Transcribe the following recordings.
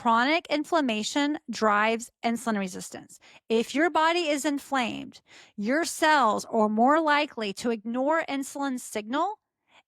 chronic inflammation drives insulin resistance. If your body is inflamed, your cells are more likely to ignore insulin's signal.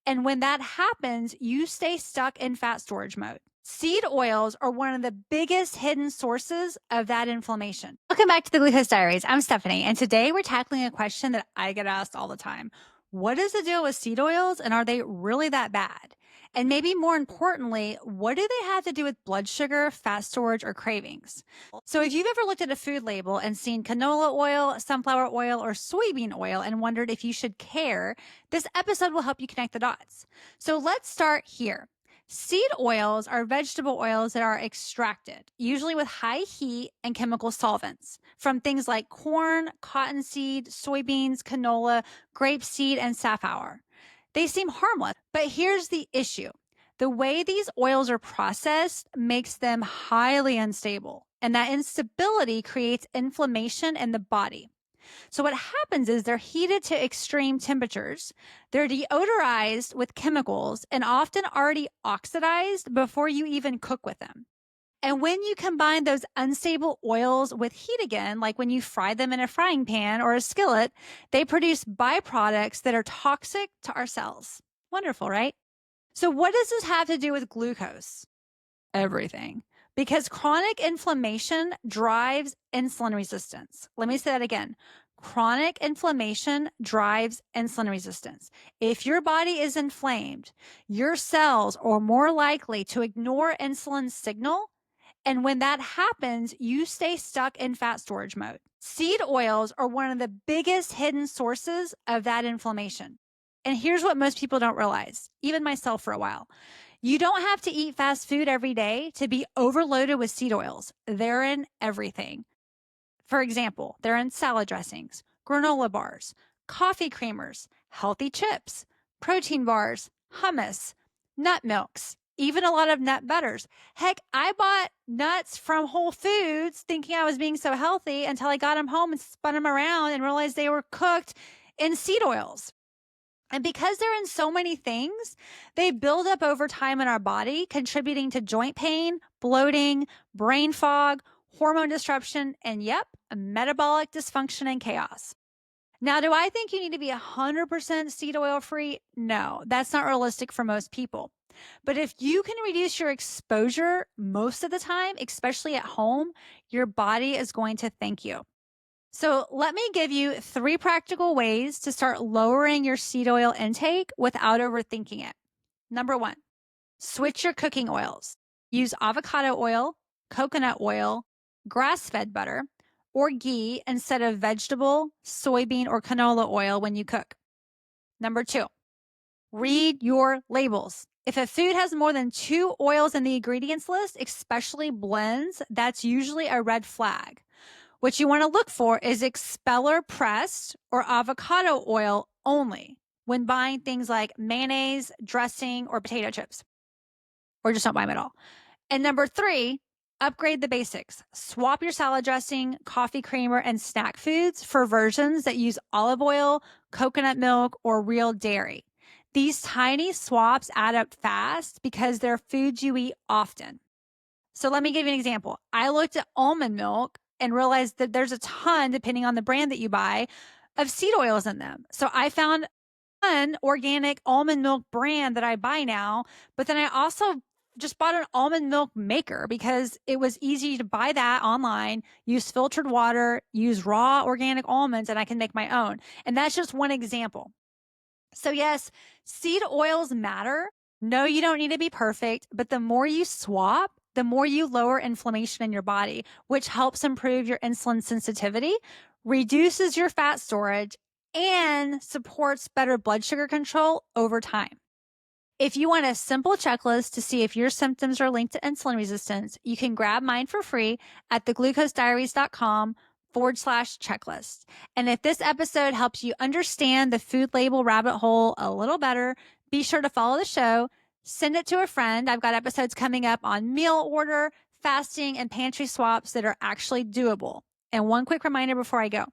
And when that happens, you stay stuck in fat storage mode. Seed oils are one of the biggest hidden sources of that inflammation. Welcome back to the Glucose Diaries. I'm Stephanie, and today we're tackling a question that I get asked all the time. What is the deal with seed oils, and are they really that bad? And maybe more importantly, what do they have to do with blood sugar, fat storage, or cravings? So if you've ever looked at a food label and seen canola oil, sunflower oil, or soybean oil and wondered if you should care, this episode will help you connect the dots. So let's start here. Seed oils are vegetable oils that are extracted, usually with high heat and chemical solvents, from things like corn, cottonseed, soybeans, canola, grapeseed, and safflower. They seem harmless, but here's the issue. The way these oils are processed makes them highly unstable, and that instability creates inflammation in the body. So what happens is they're heated to extreme temperatures. They're deodorized with chemicals and often already oxidized before you even cook with them. And when you combine those unstable oils with heat again, like when you fry them in a frying pan or a skillet, they produce byproducts that are toxic to our cells. Wonderful, right? So what does this have to do with glucose? Everything. Because chronic inflammation drives insulin resistance. Let me say that again. Chronic inflammation drives insulin resistance. If your body is inflamed, your cells are more likely to ignore insulin's signal. And when that happens, you stay stuck in fat storage mode. Seed oils are one of the biggest hidden sources of that inflammation. And here's what most people don't realize, even myself for a while. You don't have to eat fast food every day to be overloaded with seed oils. They're in everything. For example, they're in salad dressings, granola bars, coffee creamers, healthy chips, protein bars, hummus, nut milks, even a lot of nut butters. Heck, I bought nuts from Whole Foods thinking I was being so healthy until I got them home and spun them around and realized they were cooked in seed oils. And because they're in so many things, they build up over time in our body, contributing to joint pain, bloating, brain fog, hormone disruption, and metabolic dysfunction and chaos. Now, do I think you need to be 100% seed oil free? No, that's not realistic for most people. But if you can reduce your exposure most of the time, especially at home, your body is going to thank you. So let me give you 3 practical ways to start lowering your seed oil intake without overthinking it. Number 1, switch your cooking oils. Use avocado oil, coconut oil, grass-fed butter, or ghee instead of vegetable, soybean, or canola oil when you cook. Number 2, read your labels. If a food has more than 2 oils in the ingredients list, especially blends, that's usually a red flag. What you want to look for is expeller pressed or avocado oil only when buying things like mayonnaise, dressing, or potato chips, or just don't buy them at all. And number 3, upgrade the basics. Swap your salad dressing, coffee creamer, and snack foods for versions that use olive oil, coconut milk, or real dairy. These tiny swaps add up fast because they're foods you eat often. So let me give you an example. I looked at almond milk and realized that there's a ton, depending on the brand that you buy, of seed oils in them. So I found an organic almond milk brand that I buy now, but then I also just bought an almond milk maker because it was easy to buy that online, use filtered water, use raw organic almonds, and I can make my own. And that's just one example. So yes, seed oils matter. No, you don't need to be perfect, but the more you swap, the more you lower inflammation in your body, which helps improve your insulin sensitivity, reduces your fat storage, and supports better blood sugar control over time. If you want a simple checklist to see if your symptoms are linked to insulin resistance, you can grab mine for free at theglucosediaries.com/checklist. And if this episode helps you understand the food label rabbit hole a little better, be sure to follow the show. Send it to a friend. I've got episodes coming up on meal order, fasting, and pantry swaps that are actually doable. And one quick reminder before I go.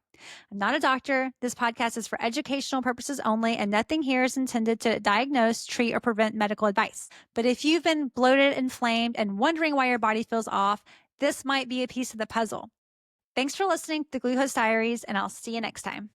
I'm not a doctor. This podcast is for educational purposes only, and nothing here is intended to diagnose, treat, or prevent medical advice. But if you've been bloated, inflamed, and wondering why your body feels off, this might be a piece of the puzzle. Thanks for listening to the Glucose Diaries, and I'll see you next time.